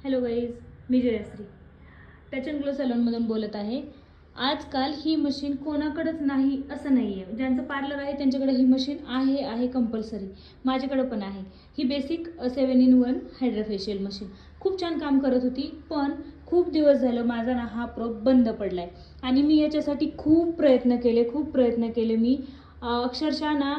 Hello guys, मी Jayashree touch and glow सॅलॉनमधून बोलत आहे. आजकाल ही मशीन कोणाकडेच नाही असं नाही आहे. ज्यांचं पार्लर आहे त्यांच्याकडे ही मशीन आहे कंपल्सरी. माझ्याकडे पण आहे. ही basic 7-in-1 hydra facial machine खूप छान काम करत होती, पण खूप दिवस झालं माझा ना हा प्रोब बंद पडला आहे आणि मी याच्यासाठी खूप प्रयत्न केले. मी अक्षरशः ना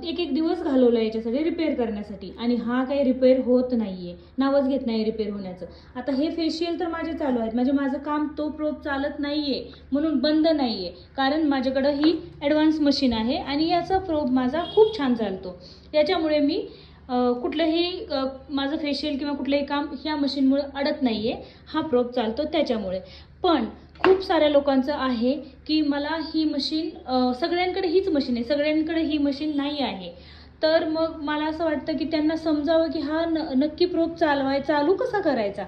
एक दिवस घालवला याच्यासाठी रिपेअर करण्यासाठी, आणि हा काही रिपेअर होत नाही आहे, नावच घेत नाही रिपेअर होण्याचं. आता हे फेशियल तर माझे चालू आहेत, म्हणजे माझं काम तो प्रोब चालत नाही आहे म्हणून बंद नाही आहे, कारण माझ्याकडं ही ॲडव्हान्स मशीन आहे आणि याचा प्रोब माझा खूप छान चालतो. याच्यामुळे मी कुठलंही माझं फेशियल किंवा कुठलंही काम ह्या मशीनमुळे अडत नाही आहे. हा प्रोब चालतो त्याच्यामुळे. पण खूप साऱ्या लोकांचं आहे की मला ही मशीन, सगळ्यांकडे हीच मशीन आहे, सगळ्यांकडे ही मशीन नाही आहे. तर मग मला असं वाटतं की त्यांना समजावं की हा नक्की प्रोब चालू कसा करायचा.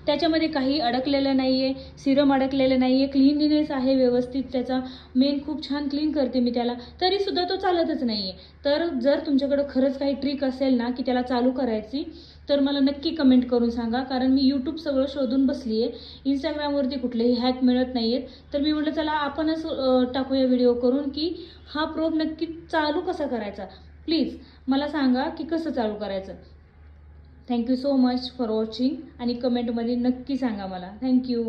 त्याच्यामध्ये काही अडकलेलं नाही आहे, सिरम अडकलेलं नाही आहे, क्लीनलीनेस आहे व्यवस्थित. त्याचा मेन खूप छान क्लीन करते मी त्याला, तरीसुद्धा तो चालतच नाही आहे. तर जर तुमच्याकडं खरंच काही ट्रिक असेल ना की त्याला चालू करायची, तर मला नक्की कमेंट करून सांगा. कारण मी यूट्यूब सगळं शोधून बसली आहे, इंस्टाग्रामवरती कुठलेही हॅक मिळत नाही आहेत. तर मी म्हटलं चला आपणच टाकूया व्हिडिओ करून की हा प्रोब नक्की चालू कसा करायचा. प्लीज मला सांगा की कसं चालू करायचं. Thank you so much for watching, आणि कमेंटमध्ये नक्की सांगा मला. थँक्यू.